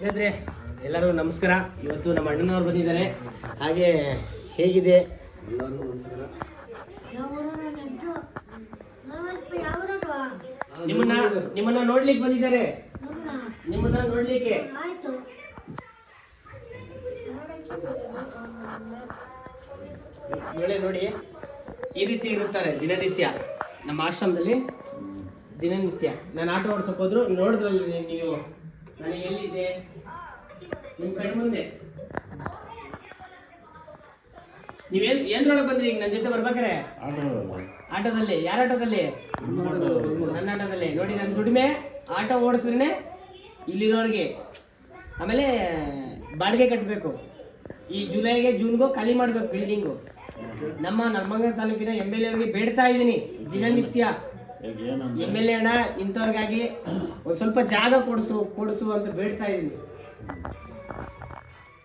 ಸ್ನೇಹಿತರೆ ಎಲ್ಲರೂ ನಮಸ್ಕಾರ. ಇವತ್ತು ನಮ್ಮ ಅಣ್ಣನವ್ರು ಬಂದಿದ್ದಾರೆ. ಹಾಗೆ ಹೇಗಿದೆ ಎಲ್ಲರಿಗೂ ನಮಸ್ಕಾರ. ನಿಮ್ಮನ್ನ ನೋಡ್ಲಿಕ್ಕೆ ಬಂದಿದ್ದಾರೆ. ನಿಮ್ಮನ್ನ ನೋಡ್ಲಿಕ್ಕೆ ನೋಡಿ ಈ ರೀತಿ ಇರುತ್ತಾರೆ ದಿನನಿತ್ಯ ನಮ್ಮ ಆಶ್ರಮದಲ್ಲಿ. ದಿನನಿತ್ಯ ನಾನು ಆಟೋ ಓಡಿಸೋಕೆ ಹೋದ್ರು ನೋಡಿದ್ರಲ್ಲಿ ನೀವು ನನಗೆ ಎಲ್ಲಿದೆ ನಿಮ್ಮ ಕಡೆ ಮುಂದೆ. ನೀವೇನ್ ಏನ್ರೊಳಗೆ ಬಂದ್ರಿ ಈಗ ನನ್ನ ಜೊತೆ ಬರ್ಬೇಕಾರೆ? ಆಟೋದಲ್ಲಿ. ಯಾರ ಆಟೋದಲ್ಲಿ? ನನ್ನ ಆಟೋದಲ್ಲಿ. ನೋಡಿ ನನ್ನ ದುಡಿಮೆ ಆಟೋ ಓಡಿಸಿದ್ರೆ ಇಲ್ಲಿರೋರಿಗೆ. ಆಮೇಲೆ ಬಾಡಿಗೆ ಕಟ್ಟಬೇಕು. ಈ ಜುಲೈಗೆ ಜೂನ್ಗೋ ಖಾಲಿ ಮಾಡ್ಬೇಕು ಬಿಲ್ಡಿಂಗು. ನಮ್ಮ ನರ್ಮಂಗಲ ತಾಲೂಕಿನ MLA ಅವ್ರಿಗೆ ಬೇಡ್ತಾ ಇದ್ದೀನಿ ದಿನನಿತ್ಯ. MLA ಅಣ್ಣ ಇಂಥವ್ರಿಗಾಗಿ ಒಂದು ಸ್ವಲ್ಪ ಜಾಗ ಕೊಡಿಸು ಅಂತ ಬೇಡ್ತಾ ಇದ್ದೀನಿ.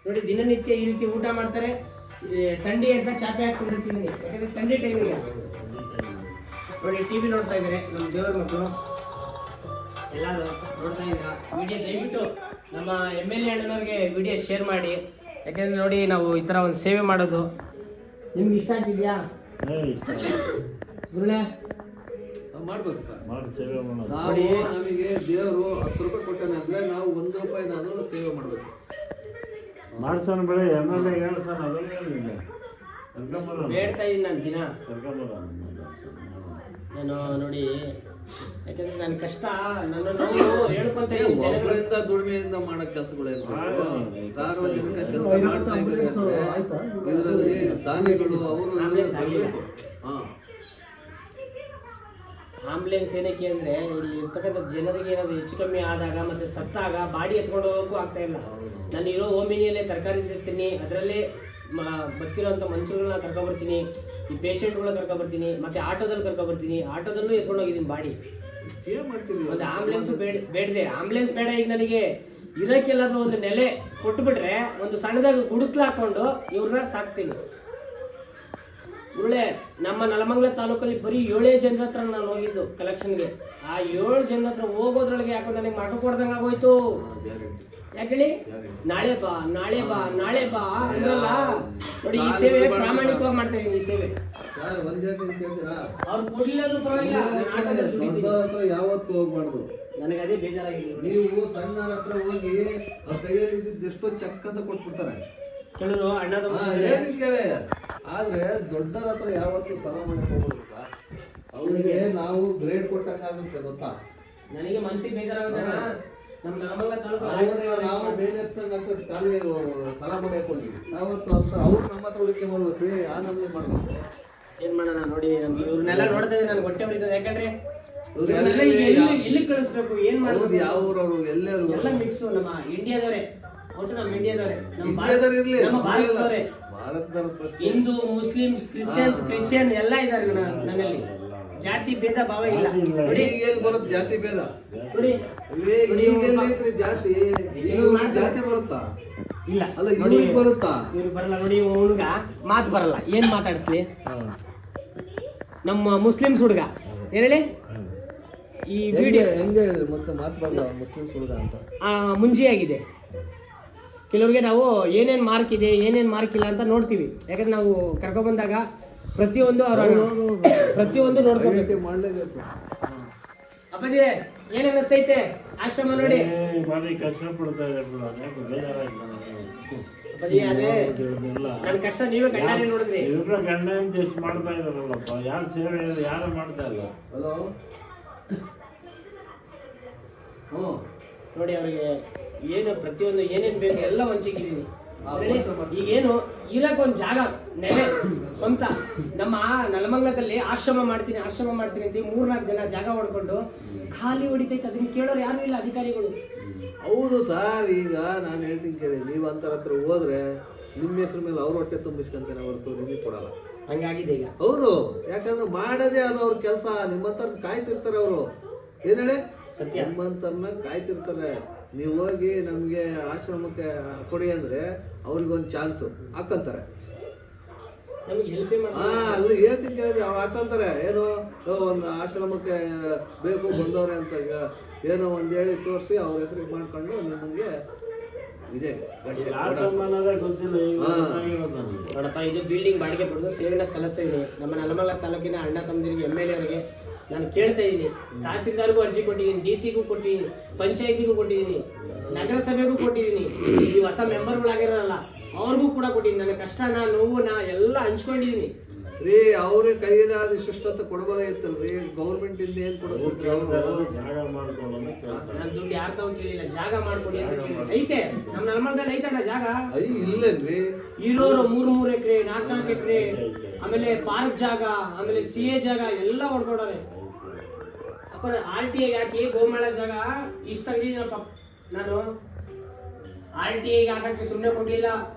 ನೋಡಿ ದಿನನಿತ್ಯ ಈ ರೀತಿ ಊಟ ಮಾಡ್ತಾರೆ. ಥಂಡಿ ಅಂತ ಚಾಪೆ ಹಾಕೊಂಡಿರ್ತೀನಿ, ಯಾಕಂದ್ರೆ ಥಂಡಿ ಟೈಮಿಗೆ. ನೋಡಿ TV ನೋಡ್ತಾ ಇದ್ದಾರೆ ನಮ್ಮ ದೇವರ ಮಕ್ಕಳು ಎಲ್ಲರೂ ನೋಡ್ತಾ ಇದ್ದೀರಾ. ವಿಡಿಯೋ ದಯವಿಟ್ಟು ನಮ್ಮ MLA ಅಣ್ಣನವ್ರಿಗೆ ವಿಡಿಯೋ ಶೇರ್ ಮಾಡಿ. ಯಾಕೆಂದ್ರೆ ನೋಡಿ ನಾವು ಈ ಥರ ಒಂದು ಸೇವೆ ಮಾಡೋದು ನಿಮ್ಗೆ ಇಷ್ಟ ಆಗ್ತಿದ್ಯಾ? ಗುರುಳೆ ಮಾಡ್ಬೇಕು ಸರ್, ಮಾಡಿ ಸೇವೆ ಮಾಡೋದು. ನೋಡಿ ನಮಗೆ ದೇವರು 10 ರೂಪಾಯಿ ಕೊಟ್ಟಾನೆ ಅಂದ್ರೆ ನಾವು 1 ರೂಪಾಯಿ ನಾನು ಸೇವೆ ಮಾಡ್ಬೇಕು. ಮಾಡ್ಸೋಣ ಬೆಳೆ MLA ಹೇಳ್ಸೋಣ ಅದೇನಿಲ್ಲ. ಬೇಡ್ತಾ ಇದ್ದೀನಿ ನಾನು ದಿನ. ನಾನು ನೋಡಿ ಯಾಕಂದ್ರೆ ನನ್ನ ಕಷ್ಟ ನನ್ನ ನೋವು ಹೇಳ್ಕೊಂತ ಇದ್ದೀನಿ. ಒಬ್ಬರಿಂದ ದುಡಿಮೆಯಿಂದ ಮಾಡೋ ಕೆಲಸಗಳೆಲ್ಲ ಸಾರ್ವಜನಿಕ ಕೆಲಸ ಮಾಡ್ತಾ ಇದ್ದಾರೆ. ಇದರಲ್ಲಿ ದಾನಿಗಳು ಅವರು ಆಂಬುಲೆನ್ಸ್ ಏನಕ್ಕೆ ಅಂದ್ರೆ ಇಲ್ಲಿ ಇರ್ತಕ್ಕಂಥ ಜನರಿಗೆ ಏನಾದ್ರು ಹೆಚ್ಚು ಕಮ್ಮಿ ಆದಾಗ ಮತ್ತೆ ಸತ್ತಾಗ ಬಾಡಿ ಎತ್ಕೊಂಡು ಹೋಗೋಕ್ಕೂ ಆಗ್ತಾ ಇಲ್ಲ. ನಾನು ಇರೋ ಓಮಿನಿಯಲ್ಲೇ ತರಕಾರಿ ತಿರ್ತೀನಿ, ಅದರಲ್ಲೇ ಬದುಕಿರೋಂಥ ಮನುಷ್ಯರುಗಳನ್ನ ಕರ್ಕೊಬರ್ತೀನಿ, ಈ ಪೇಷಂಟ್ಗಳನ್ನ ಕರ್ಕೊಬರ್ತೀನಿ, ಮತ್ತೆ ಆಟೋದಲ್ಲಿ ಕರ್ಕೊಬರ್ತೀನಿ. ಆಟೋದಲ್ಲೂ ಎತ್ಕೊಂಡು ಹೋಗಿದ್ದೀನಿ ಬಾಡಿ. ಏನ್ ಮಾಡ್ತೀವಿ? ಮತ್ತೆ ಆಂಬುಲೆನ್ಸ್ ಬೇಡದೆ. ಆಂಬುಲೆನ್ಸ್ ಬೇಡ. ಈಗ ನನಗೆ ಇರೋಕ್ಕೆಲ್ಲಾದ್ರೂ ಒಂದು ನೆಲೆ ಕೊಟ್ಟುಬಿಟ್ರೆ ಒಂದು ಸಣ್ಣದಾಗಿ ಗುಡಿಸ್ಲು ಹಾಕೊಂಡು ಇವ್ರನ್ನ ಸಾಕ್ತೀನಿ. ಉರುಳೆ ನಮ್ಮ ನೆಲಮಂಗಲ ತಾಲೂಕಲ್ಲಿ ಬರೀ 7 ಜನರ ಹತ್ರ ನಾನು ಹೋಗಿದ್ದು ಕಲೆಕ್ಷನ್ಗೆ. ಆ 7 ಜನರ ಹತ್ರ ಹೋಗೋದ್ರೊಳಗೆ ಯಾಕೋ ನನಗೆ ಮಗ ಕೊಡ್ದಂಗೆ ಆಗೋಯ್ತು. ಯಾಕೇಳಿ ನಾಳೆ ಬಾ ನಾಳೆ ಬಾ ನಾಳೆ ಬಾ ಅಂದ್ರಲ್ಲ. ನೋಡಿ ಈ ಸೇವೆ ಪ್ರಾಮಾಣಿಕವಾಗಿ ಮಾಡ್ತಾ ಇದೀನಿ. ಈ ಸೇವೆ ಅವ್ರು ಕೊಡ್ಲಿಲ್ಲೂ ಪರವಾಗಿಲ್ಲ, ಯಾವತ್ತು ಹೋಗ್ಬಾರ್ದು. ನನಗೆ ಅದೇ ಬೇಜಾರಾಗಿದೆ. ನೀವು ಸಣ್ಣರ ಹತ್ರ ಹೋಗಿ ಅವ್ರ ಕೈಯಲ್ಲಿ ಎಷ್ಟೋ ಚೆಕ್ ಅಂತ ಕೊಟ್ಬಿಡ್ತಾರೆ. ಕೆಲವರು ಅಣ್ಣದ ಕೇಳಿ. ಆದ್ರೆ ದೊಡ್ಡರ ಹತ್ರ ಯಾವತ್ತು ಸಾಲ ಮಾಡಕ್ ಹೋಗ್ಬೋದು ಸರ್. ಅವ್ರಿಗೆ ನಾವು ಗ್ರೇಡ್ ಕೊಟ್ಟಂಗಾಗುತ್ತೆ ಗೊತ್ತಾ. ನನಗೆ ಮನ್ಸಿಗೆ ಬೇಜಾರಾಗುತ್ತೆ. ನಮ್ಮ ನೆಲಮಂಗಲ ತಾಲೂಕು ನಾವು ಬೇರೆ ಖಾಲಿ ಸಾಲ ಮಾಡಿಕೊಂಡಿವಿ. ಯಾವತ್ತು ಅಂತ ಅವ್ರು ನಮ್ಮ ಹತ್ರ ಹುಡುಕಿ ಮಾಡ್ಬೇಕು, ಆ ನಮ್ಗೆ ಮಾಡ್ಬೇಕು. ಏನ್ ಮಾಡೋಣ ನೋಡಿ. ನಮ್ಗೆ ಇವ್ರನ್ನೆಲ್ಲ ನೋಡ್ತಾ ಇದ್ರೆ ನನಗೆ ಹೊಟ್ಟೆ ಹೊಡಿತದೆ. ಯಾಕಂದ್ರೆ ಎಲ್ಲಿ ಕಳಿಸ್ಬೇಕು, ಏನ್ ಮಾಡೋದು, ಯಾವ ಊರವರು ಎಲ್ಲರೂ ಎಲ್ಲ ಮಿಕ್ಸ್. ನಮ್ಮ ಇಂಡಿಯಾದವರೇ, ಒಟ್ಟು ನಮ್ಮ ಇಂಡಿಯಾದವರೇ, ನಮ್ಮ ಭಾರತದವರೇ. ಹಿಂದೂ, ಮುಸ್ಲಿಮ್ಸ್, ಕ್ರಿಶ್ಚಿಯನ್ ಎಲ್ಲ ಇದ್ದಾರೆ ನನ್ನಲ್ಲಿ. ಜಾತಿ ಭೇದ ಭಾವ ಇಲ್ಲ. ನೋಡಿ ಈಗೇನು ಬರುತ್ತೆ ಜಾತಿ ಭೇದ? ನೋಡಿ ಜಾತಿ ಜಾತಿ ಬರುತ್ತಾ? ಇಲ್ಲ. ಅಲ್ಲ ಇವ್ರಿಗೆ ಬರುತ್ತಾ? ಇವ್ರಿಗೆ ಬರಲ್ಲ. ನೋಡಿ ಹುಡುಗ ಮಾತು ಬರಲ್ಲ, ಏನ್ ಮಾತಾಡಿಸ್ಲಿ? ನಮ್ಮ ಮುಸ್ಲಿಮ್ಸ್ ಹುಡುಗ ಏನ್ ಹೇಳಿ ಈ ವಿಡಿಯೋ ಹೆಂಗೆ ಹೇಳಿದ್ರು ಮತ್ತೆ ಮಾತು ಬರಲ್ಲ ಮುಸ್ಲಿಮ್ಸ್ ಹುಡುಗ ಅಂತ ಮುಂಜಿಯಾಗಿದೆ. ಕೆಲವ್ರಿಗೆ ನಾವು ಏನೇನು ಮಾರ್ಕ್ ಇದೆ ಏನೇನು ಮಾರ್ಕ್ ಇಲ್ಲ ಅಂತ ನೋಡ್ತೀವಿ. ಯಾಕಂದ್ರೆ ನಾವು ಕರ್ಕೊಬಂದಾಗ ಪ್ರತಿಯೊಂದು ಪ್ರತಿಯೊಂದು ನೋಡ್ಕೊಬೇಕು, ಮಾಡಲೇಬೇಕು. ಅಪ್ಪಾಜಿ ಏನ್ ಅನ್ನಿಸ್ತೈತೆ ಆಶ್ರಮ ನೋಡಿ? ಭಾರಿ ಕಷ್ಟ ಪಡ್ತಾ ಇದೆ. ಅಪ್ಪಾಜಿ ಅದೇ ನನ್ನ ಕಷ್ಟ ನೀವೇ ಕಣ್ಣಾರೆ ನೋಡಿದ್ರಿ. ಇವ್ರ ಗಂಡ ಎಷ್ಟು ಮಾಡ್ತಾ ಇದಾರಲ್ಲಪ್ಪ. ಯಾರು ಸೇವೆ ಯಾರು ಮಾಡ್ತಾ ಇಲ್ಲ. ಹಲೋ ನೋಡಿ ಅವ್ರಿಗೆ ಏನು ಪ್ರತಿಯೊಂದು ಏನೇನು ಬೇಕು ಎಲ್ಲ ಹಂಚಿಕಿದ್ದೀನಿ. ಈಗೇನು ಇರಕ್ಕೆ ಒಂದು ಜಾಗ ನೆಲೆ ಸ್ವಂತ. ನಮ್ಮ ನೆಲಮಂಗಲದಲ್ಲಿ ಆಶ್ರಮ ಮಾಡ್ತೀನಿ ಅಂತ 3-4 ಜನ ಜಾಗ ಹೊಡ್ಕೊಂಡು ಖಾಲಿ ಹೊಡಿತೈತೆ. ಅದನ್ನ ಕೇಳೋರು ಯಾರು ಇಲ್ಲ ಅಧಿಕಾರಿಗಳು. ಹೌದು ಸರ್. ಈಗ ನಾನು ಹೇಳ್ತೀನಿ ಕೇಳಿ, ನೀವು ಅಂತರ ಹತ್ರ ಹೋದ್ರೆ ನಿಮ್ಮ ಹೆಸರು ಮೇಲೆ ಅವ್ರ ಹೊಟ್ಟೆ ತುಂಬಿಸ್ಕೊಂತೇನೆ ಹೊರತು ನಿಮಗೆ ಕೊಡಲ್ಲ. ಹಂಗಾಗಿದೆ ಈಗ. ಹೌದು, ಯಾಕಂದ್ರೆ ಮಾಡೋದೇ ಅದು ಅವ್ರ ಕೆಲಸ. ನಿಮ್ಮಂತರ ಕಾಯ್ತಿರ್ತಾರೆ ಅವರು. ಏನ್ ಹೇಳಿ ಸತ್ಯ. ನಿಮ್ಮಂತರ್ನ ಕಾಯ್ತಿರ್ತಾರೆ. ನೀವು ಹೋಗಿ ನಮ್ಗೆ ಆಶ್ರಮಕ್ಕೆ ಕೊಡಿ ಅಂದ್ರೆ ಅವ್ರಿಗೊಂದು ಚಾನ್ಸ್ ಹಾಕಂತಾರೆ. ಅಲ್ಲಿ ಹೇಳ್ತೀನಿ ಕೇಳಿದ್ವಿ, ಅವ್ರು ಹಾಕಂತಾರೆ ಏನು ಒಂದು ಆಶ್ರಮಕ್ಕೆ ಬೇಕು ಬಂದವ್ರೆ ಅಂತ ಏನೋ ಒಂದು ಹೇಳಿ ತೋರಿಸಿ ಅವ್ರ ಹೆಸರಿಗೆ ಮಾಡ್ಕೊಂಡು ನಿಮಗೆ ಇದೆ ಲಾಸ್ಟ್ ಅನ್ನೋದೇ ಗೊತ್ತಿಲ್ಲ ಈಗ ಹಾ. ಗೊತ್ತಾಗಿರೋದು ನನಗೆ. ನೋಡಪ್ಪ, ಇದು ಬಿಲ್ಡಿಂಗ್ ಬಾಡಿಗೆ ಪಡೆದು ಸೇವೆನ ಸಲ್ಲಿಸ್ತಾ ಇದ್ದೀನಿ. ನಮ್ಮ ನಲಮಲ್ಲ ತಾಲೂಕಿನ ಅಣ್ಣ ತಮ್ಮದಿರಿಗೆ MLA ಅವರಿಗೆ ನಾನು ಕೇಳ್ತಾ ಇದ್ದೀನಿ. ತಹಸೀಲ್ದಾರ್ಗೂ ಅರ್ಜಿ ಕೊಟ್ಟಿದ್ದೀನಿ, DC ಗೂ ಕೊಟ್ಟಿದ್ದೀನಿ, ಪಂಚಾಯತಿಗೂ ಕೊಟ್ಟಿದ್ದೀನಿ, ನಗರಸಭೆಗೂ ಕೊಟ್ಟಿದ್ದೀನಿ. ಈ ಹೊಸ ಮೆಂಬರ್ಗಳಾಗಿರಲ್ಲ ಅವ್ರಿಗೂ ಕೂಡ ಕೊಟ್ಟಿದ್ದೀನಿ. ನನ್ನ ಕಷ್ಟನ ನೋವುನ ಎಲ್ಲ ಹಂಚ್ಕೊಂಡಿದ್ದೀನಿ. ರೀ ಅವ್ರ ಕೈಲಾದ ಇಷ್ಟೊತ್ತ ಕೊಡ್ಬೋದಾಗಿತ್ತಲ್ರಿ, ಗೌರ್ಮೆಂಟ್ ಇಂದ ಏನ್ ಕೊಡೋದು ಎಲ್ಲರೂ ಜಾಗ ಮಾಡ್ಕೊಂಡು ಅಂತ ಕೇಳ್ತಾರೆ. ನಾನು ದುಡ್ಡು ಯಾರು ತಗೊಂಡು ಕೇಳಿಲ್ಲ, ಜಾಗ ಮಾಡ್ಕೊಡಿ ಅಂತ ಕೇಳಿಲ್ಲ. ಐತೆ ನಮ್ಮ ನಲಮಲದಲ್ಲಿ ಐತಣ್ಣ ಜಾಗ. ಇಲ್ಲನ್ರಿ ಇರೋರು 3 ಎಕರೆ 4 ಎಕರೆ, ಆಮೇಲೆ ಪಾರ್ಕ್ ಜಾಗ, ಆಮೇಲೆ CA ಜಾಗ ಎಲ್ಲ ಹೊಡ್ಕೊಡೋರೆ. ಅಪ್ಪ RTA ಹಾಕಿ ಗೋಮಾಳ ಜಾಗ ಇಷ್ಟ ತೆಗ್ದಿದ್ದೀನಪ್ಪ ನಾನು. RTA ಹಾಕಕ್ಕೆ ಸುಮ್ಮನೆ ಕೊಡ್ಲಿಲ್ಲ,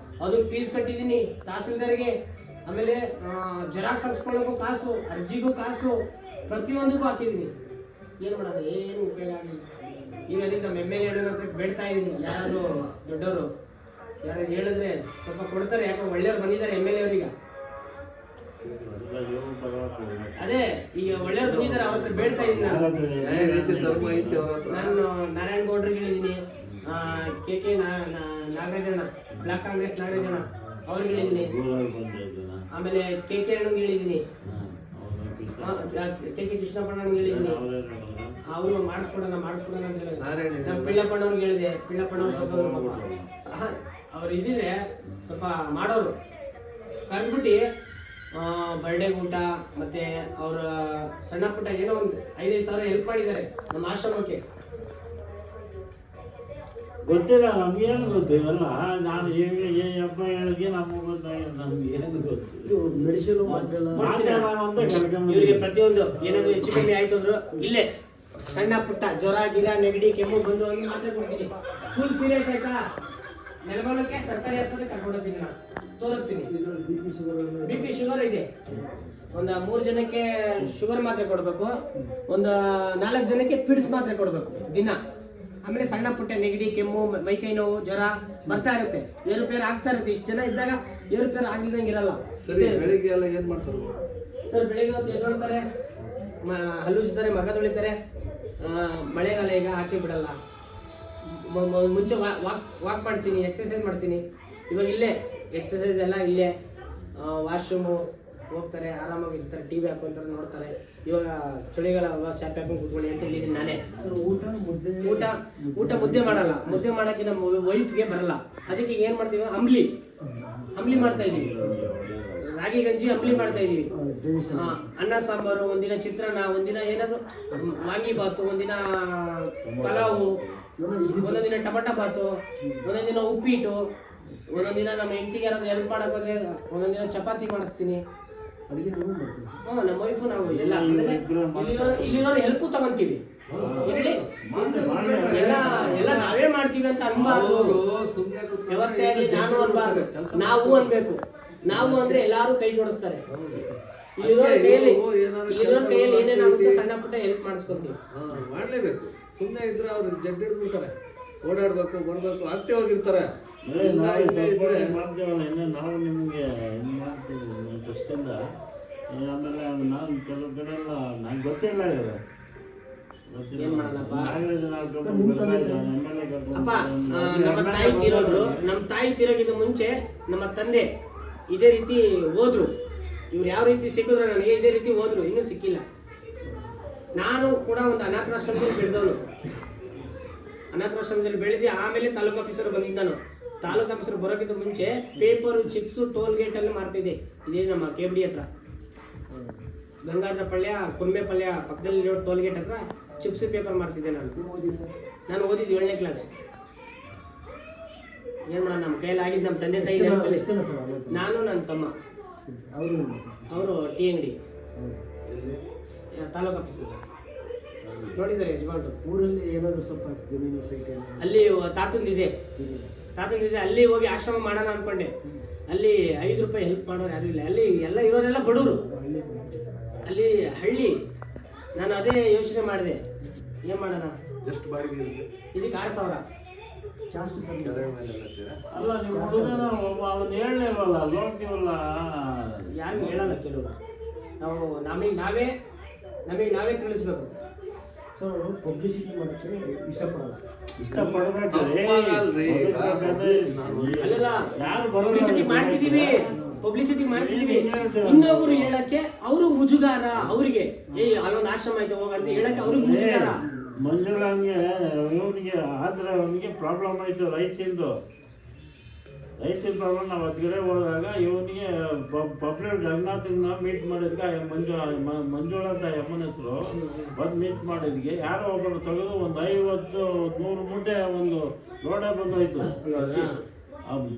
ಅದು ಫೀಸ್ ಕಟ್ಟಿದ್ದೀನಿ ತಹಸೀಲ್ದಾರ್ಗೆ. ಆಮೇಲೆ ಜೆರಾಕ್ಸ್ ಹಾಕ್ಸ್ಕೊಳ್ಳೋಕ್ಕೂ ಕಾಸು, ಅರ್ಜಿಗೂ ಕಾಸು, ಪ್ರತಿಯೊಂದಕ್ಕೂ ಹಾಕಿದ್ದೀನಿ. ಏನು ಮಾಡೋದು, ಏನು ಉಪಯೋಗ ಆಗಲಿಲ್ಲ. ಈಗ ಅದಕ್ಕೆ ನಮ್ಮ MLA ಹತ್ರ ಬೇಡ್ತಾ ಇದ್ದೀನಿ, ಯಾರಾದ್ರು ದೊಡ್ಡವರು ಯಾರು ಹೇಳಿದ್ರೆ ಸ್ವಲ್ಪ ಕೊಡ್ತಾರೆ. ಯಾಕೋ ಒಳ್ಳೆಯವ್ರು ಬಂದಿದ್ದಾರೆ MLA ಅವ್ರೀಗ. ಅದೇ ಈಗ ಒಳ್ಳೆಯವ್ರು ಬಂದಿದ್ದಾರೆ, ಅವ್ರ ಹತ್ರ ಬೇಡ್ತಾ ಇದ್ದೀನಿ ನಾನು. ಧರ್ಮ ಐತಿ ಅವ್ರ ಹತ್ರ. ನಾನು ನಾರಾಯಣ ಗೌಡ್ರಿಗೆ ಹೇಳಿದ್ದೀನಿ, KK ನಾಗರಾಜಣ್ಣ, ಬ್ಲಾಕ್ ಕಾಂಗ್ರೆಸ್ ನಾಗರಾಜಣ್ಣ ಅವ್ರಿಗೆ ಹೇಳಿದ್ದೀನಿ. ಆಮೇಲೆ KK ಅಣ್ಣಂಗೆ ಹೇಳಿದ್ದೀನಿ, KK ಕೃಷ್ಣಪ್ಪಣ್ಣಂಗೆ ಹೇಳಿದ್ದೀನಿ. ಅವರು ಮಾಡಿಸ್ಕೊಡೋಣ ಅಂತ ಹೇಳಿದ್ರು. ನಮ್ಮ ಪಿಳ್ಳಪ್ಪಣ್ಣವ್ರಿಗೆ ಹೇಳಿದೆ, ಪಿಳ್ಳಪ್ಪಣ್ಣವ್ರು ಸ್ವಲ್ಪ ಅವ್ರು ಇದ್ದಿದ್ರೆ ಸ್ವಲ್ಪ ಮಾಡೋರು. ಕರೆದ್ಬಿಟ್ಟು ಬರ್ಡೇ ಊಟ ಮತ್ತೆ ಅವರ ಸಣ್ಣ ಪುಟ್ಟ ಏನೋ ಒಂದು 5-5 ಸಾವಿರ ಹೆಲ್ಪ್ ಮಾಡಿದ್ದಾರೆ ನಮ್ಮ ಆಶ್ರಮಕ್ಕೆ. ಗೊತ್ತಿಲ್ಲ ನಮ್ಗೇನು ಗೊತ್ತು ಇವೆಲ್ಲ. ನಾನು ಈ ಹಬ್ಬ ಹೇಳಿಗೆ ನಮಗೆ ಗೊತ್ತಾಗಿದೆ, ನಮ್ಗೆ ಏನು ಗೊತ್ತು ಮೆಡಿಸಿನ್ ಅಂತ ಇವರಿಗೆ ಪ್ರತಿಯೊಂದು ಏನಾದ್ರು ಹೆಚ್ಚು ಕಮ್ಮಿ ಆಯ್ತು ಅಂದ್ರು ಇಲ್ಲೇ ಸಣ್ಣ ಪುಟ್ಟ ಜ್ವರ ಗಿರ ನೆಗಡಿ ಕೆಮ್ಮು ಬಂದು ಒಂದು ಮಾತ್ರೆ ಕೊಡ್ತೀನಿ. ಫುಲ್ ಸೀರಿಯಸ್ ಆಯ್ತಾ ನೆಲಮಲಕ್ಕೆ ಸರ್ಕಾರಿ ಆಸ್ಪತ್ರೆ ಕರ್ಕೊಂಡೋಗ್ತೀನಿ, ನಾನು ತೋರಿಸ್ತೀನಿ. BP ಶುಗರ್ ಇದೆ, ಒಂದು 3 ಜನಕ್ಕೆ ಶುಗರ್ ಮಾತ್ರೆ ಕೊಡಬೇಕು, ಒಂದು 4 ಜನಕ್ಕೆ ಪಿಡ್ಸ್ ಮಾತ್ರೆ ಕೊಡಬೇಕು ದಿನ. ಆಮೇಲೆ ಸಣ್ಣ ಪುಟ್ಟ ನೆಗಡಿ ಕೆಮ್ಮು ಮೈಕೈ ನೋವು ಜ್ವರ ಬರ್ತಾ ಇರುತ್ತೆ, ಏರುಪೇರು ಆಗ್ತಾ ಇರುತ್ತೆ. ಇಷ್ಟು ಜನ ಇದ್ದಾಗ ಏರುಪೇರು ಆಗ್ಲಿದಂಗೆ ಇರಲ್ಲ. ಸರಿ, ಬೆಳಿಗ್ಗೆ ಎಲ್ಲ ಏನ್ ಮಾಡ್ತಾರೆ ಸರ್? ಬೆಳಿಗ್ಗೆ ಹೊತ್ತು ಎದ್ಕೊಳ್ತಾರೆ, ಹಲ್ಲುಜ್ತಾರೆ, ಮಗ ತೊಳಿತಾರೆ. ಮಳೆಗಾಲ ಈಗ ಆಚೆ ಬಿಡಲ್ಲ. ಮುಂಚೆ ವಾಕ್ ಮಾಡ್ತೀನಿ, ಎಕ್ಸಸೈಸ್ ಮಾಡ್ತೀನಿ. ಇವಾಗ ಇಲ್ಲೇ ಎಕ್ಸಸೈಸ್ ಎಲ್ಲ ಇಲ್ಲೇ, ವಾಶ್ರೂಮು ಹೋಗ್ತಾರೆ, ಆರಾಮಾಗಿ ಇರ್ತಾರೆ, TV ಹಾಕೊಂತಾರೆ, ನೋಡ್ತಾರೆ. ಇವಾಗ ಚಳಿಗಾಲ ಅಲ್ವಾ, ಚಾಪೆ ಹಾಕೊಂಡು ಕೂತ್ಕೊಳ್ಳಿ ಅಂತ ಹೇಳಿದ್ದೀನಿ ನಾನೇ. ಊಟ ಮುದ್ದೆ ಮಾಡಲ್ಲ, ಮುದ್ದೆ ಮಾಡೋಕ್ಕೆ ನಮ್ಮ ವೈಫ್ಗೆ ಬರಲ್ಲ. ಅದಕ್ಕೆ ಏನು ಮಾಡ್ತೀವಿ, ಅಂಬ್ಲಿ ಮಾಡ್ತಾ ಇದೀವಿ, ರಾಗಿ ಗಂಜಿ ಅಂಬ್ಲಿ ಮಾಡ್ತಾ ಇದೀವಿ. ಅನ್ನ ಸಾಂಬಾರು, ಒಂದಿನ ಚಿತ್ರಾನ್ನ, ಒಂದಿನ ಏನಾದ್ರು ವಾಂಗಿಬಾತು, ಒಂದಿನ ಪಲಾವು, ಒಂದೊಂದು ದಿನ ಟೊಮಟೊ ಬಾತು, ಒಂದೊಂದು ದಿನ ಉಪ್ಪಿಟ್ಟು, ಒಂದೊಂದು ದಿನ ನಮ್ಮ ಹೆಂಡತಿಗೆ ಯಾರಾದ್ರು ಹೆಲ್ಪ್ ಮಾಡೋಕೆ ಒಂದೊಂದು ದಿನ ಚಪಾತಿ ಮಾಡಿಸ್ತೀನಿ. ನಮ್ಮ ವೈಫು ನಾವು ಎಲ್ಲ ಇಲ್ಲಿರೋರು ಹೆಲ್ಪು ತಗೊಂತೀವಿ. ಎಲ್ಲ ನಾವೇ ಮಾಡ್ತೀವಿ ಅಂತ ಅನ್ಬಾರ್ದು. ಯಾವತ್ತೇ ಆಗಲಿ ನಾನು ಅನ್ಬಾರ್ದು, ನಾವು ಅನ್ಬೇಕು. ನಾವು ಅಂದ್ರೆ ಎಲ್ಲಾರು ಕೈ ಜೋಡಿಸ್ತಾರೆ. ಇಲ್ಲಿರೋ ಕೈಯಲ್ಲಿ ಏನೇನಾಗುತ್ತೋ ಸಣ್ಣ ಪುಟ್ಟ ಹೆಲ್ಪ್ ಮಾಡಿಸ್ಕೊಂತೀವಿ. ಮಾಡ್ಲೇಬೇಕು. ಸುಮ್ಮನೆ ಇದ್ರೆ ಅವ್ರು ಜಡ್ ಹಿಡಿದ್ಬಿಡ್ತಾರೆ. ಓಡಾಡ್ಬೇಕು, ಬರ್ಬೇಕು, ಆಕ್ಟಿವ್ ಆಗಿರ್ತಾರೆ. ನಾವು ನಿಮಗೆ ಏನು ಮಾಡ್ತೀವಿ ಕಷ್ಟದಿಂದ. ಆಮೇಲೆ ನಾನು ಕೆಲವು ಕಡೆ ಎಲ್ಲ ನಂಗೆ ಗೊತ್ತಿಲ್ಲ ಇರೋದು. ಏನ್ ಮಾಡೋಣಪ್ಪ ಅಪ್ಪ, ನಮ್ಮ ತಾಯಿ ತೀರೋಗಿಂತ ಮುಂಚೆ ನಮ್ಮ ತಂದೆ ಇದೇ ರೀತಿ ಹೋದ್ರು. ಇವ್ರು ಯಾವ ರೀತಿ ಸಿಕ್ಕಿದ್ರು ನನಗೆ ಇದೇ ರೀತಿ ಹೋದ್ರು, ಇನ್ನೂ ಸಿಕ್ಕಿಲ್ಲ. ನಾನು ಕೂಡ ಒಂದು ಅನಾಥಾಶ್ರಮದಲ್ಲಿ ಬೆಳೆದವನು. ಅನಾಥಾಶ್ರಮದಲ್ಲಿ ಬೆಳೆದು ಆಮೇಲೆ ತಾಲೂಕು ಆಫೀಸರ್ ಬಂದಿದ್ದ. ನಾನು ತಾಲೂಕು ಆಫೀಸರ್ ಬರೋಕ್ಕಿಂತ ಮುಂಚೆ ಪೇಪರು, ಚಿಪ್ಸು, ಟೋಲ್ ಗೇಟ್ ಅಲ್ಲಿ ಮಾಡ್ತಿದ್ದೆ. ಇದೇ ನಮ್ಮ KBD ಹತ್ರ, ಗಂಗಾಧರ ಪಳ್ಯ, ಕೊಂಬೆ ಪಳ್ಯ ಪಕ್ಕದಲ್ಲಿರೋ ಟೋಲ್ ಗೇಟ್ ಹತ್ರ ಚಿಪ್ಸ್ ಪೇಪರ್ ಮಾಡ್ತಿದ್ದೆ ನಾನು. ಓದಿದ್ದು 7ನೇ ಕ್ಲಾಸ್. ಏನು ಮಾಡೋಣ, ನಮ್ಮ ಕೈಯಲ್ಲಿ ಆಗಿದ್ದು ನಮ್ಮ ತಂದೆ ತಾಯಿ. ನಾನು ನನ್ನ ತಮ್ಮ, ಅವರು ಟೀ ಅಂಗಡಿ ತಾಲೂಕು ಆಫೀಸರ್ ನೋಡಿದ್ದಾರೆ ಯಜಮಾನ್ರು. ಊರಲ್ಲಿ ಏನಾದರೂ ಸ್ವಲ್ಪ ಜಮೀನು ಸೈಟ್ ಅಲ್ಲಿ ತಾತಂದಿದೆ, ಅಲ್ಲಿ ಹೋಗಿ ಆಶ್ರಮ ಮಾಡೋಣ ಅನ್ಕೊಂಡೆ. ಅಲ್ಲಿ 5 ರೂಪಾಯಿ ಹೆಲ್ಪ್ ಮಾಡೋರು ಯಾರು ಇಲ್ಲ. ಅಲ್ಲಿ ಎಲ್ಲ ಇರೋರೆಲ್ಲ ಬಡವರು, ಅಲ್ಲಿ ಹಳ್ಳಿ. ನಾನು ಅದೇ ಯೋಚನೆ ಮಾಡಿದೆ, ಏನು ಮಾಡೋಣ. ಎಷ್ಟು ಬಾಡಿಗೆ ಇದಕ್ಕೆ 6,000 ಜಾಸ್ತಿ ಸರ್. ಅಲ್ಲ ನೀವು ಅವ್ನು ಹೇಳಲಿಲ್ವಲ್ಲ, ನೋಡ್ತೀವಲ್ಲ. ಯಾರಿಗೂ ಹೇಳಲ್ಲ ಕೆಲವರು. ನಮಗೆ ನಾವೇ ತಿಳಿಸ್ಬೇಕು. ಸೊ ಅವರು ಪಬ್ಲಿಸಿಟಿ ಮಾಡೋಕ್ಕೆ ಇಷ್ಟಪಡಲ್ಲ. ಇಷ್ಟಪಡ್ಬೇಕ್ರಿ. ತಪ್ಪಾಗಲ್ರಿ. ಅಲ್ಲಲ್ಲ, ಯಾರು ಪಬ್ಲಿಸಿಟಿ ಬರೋಲ್ಲ ಮಾಡ್ತಿದೀವಿ, ಪಬ್ಲಿಸಿಟಿ ಮಾಡ್ತಿದೀವಿ. ಏನ್ ಹೇಳ್ತೀರ? ಇನ್ನೊಬ್ರು ಹೇಳಕ್ಕೆ ಅವರು ಮುಜುಗಾರ, ಅವ್ರಿಗೆ ಅಲ್ಲೊಂದು ಆಶ್ರಮ ಐತೆ ಹೋಗಂತ ಹೇಳಕ್ಕೆ ಅವ್ರಿಗೆ ಮುಜುಗಾರ. ಮಂಜುಳಂಗೆ ಇವನಿಗೆ ಆದ್ರೆ ಅವನಿಗೆ ಪ್ರಾಬ್ಲಮ್ ಆಯಿತು ರೈಸಿಂದು ಪ್ರಾಬ್ಲಮ್. ನಾವು ಹೊತ್ತಿಗೆ ಹೋದಾಗ ಇವನಿಗೆ ಪಬ್ಲಿಕ್ ಜಗನ್ನಾಥನ್ನ ಮೀಟ್ ಮಾಡಿದ್ಕೆ ಮಂಜುಳ ಅಂತ ಅಮ್ಮನ ಹೆಸರು ಬಂದು ಮೀಟ್ ಮಾಡಿದ್ಗೆ ಯಾರೋ ಒಬ್ಬರು ತೆಗೆದು ಒಂದು 50-100 ಮೂಟೆ ಒಂದು ಲೋಡೆ ಬಂದೋಯ್ತು.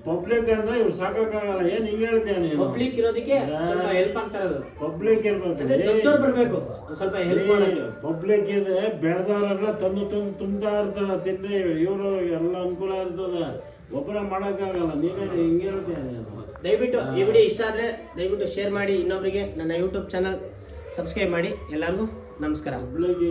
ಪಬ್ಲಿಕ್ ಅಂದ್ರೆ ಇವ್ರು ಸಾಕಾಗಲ್ಲ. ಏನ್ ಹಿಂಗೆ ಹೇಳ್ತೀಯ ನೀನು? ಪಬ್ಲಿಕ್ ಇರೋದಕ್ಕೆ ಸ್ವಲ್ಪ ಹೆಲ್ಪ್ ಆಗ್ತಾ ಇರೋದು. ಪಬ್ಲಿಕ್ ಅದೇ ದೊಡ್ಡವ್ರು ಬರ್ಬೇಕು ಸ್ವಲ್ಪ ಹೆಲ್ಪ್ ಮಾಡಕ್ಕೆ. ಪಬ್ಲಿಕ್ ಇದೆ, ಬೆಳೆದವರೆಲ್ಲ ತಂದು ತುಂಬ್ತಾ ಇರ್ತಾರೆ ತಿಂದ್ರೆ ಇವರು ಎಲ್ಲ ಅನುಕೂಲ ಇರ್ತದೆ. ಒಬ್ಬರ ಮಾಡೋಕ್ಕಾಗಲ್ಲ. ನೀನೇ ಹಿಂಗೆ ಹೇಳ್ತೀಯ ನೀನು? ದಯವಿಟ್ಟು ಈ ವಿಡಿಯೋ ಇಷ್ಟ ಆದರೆ ದಯವಿಟ್ಟು ಶೇರ್ ಮಾಡಿ, ಇನ್ನೊಬ್ಬರಿಗೆ ನನ್ನ ಯೂಟ್ಯೂಬ್ ಚಾನಲ್ ಸಬ್ಸ್ಕ್ರೈಬ್ ಮಾಡಿ. ಎಲ್ಲರಿಗೂ ನಮಸ್ಕಾರ. ಪಬ್ಲಿಕ್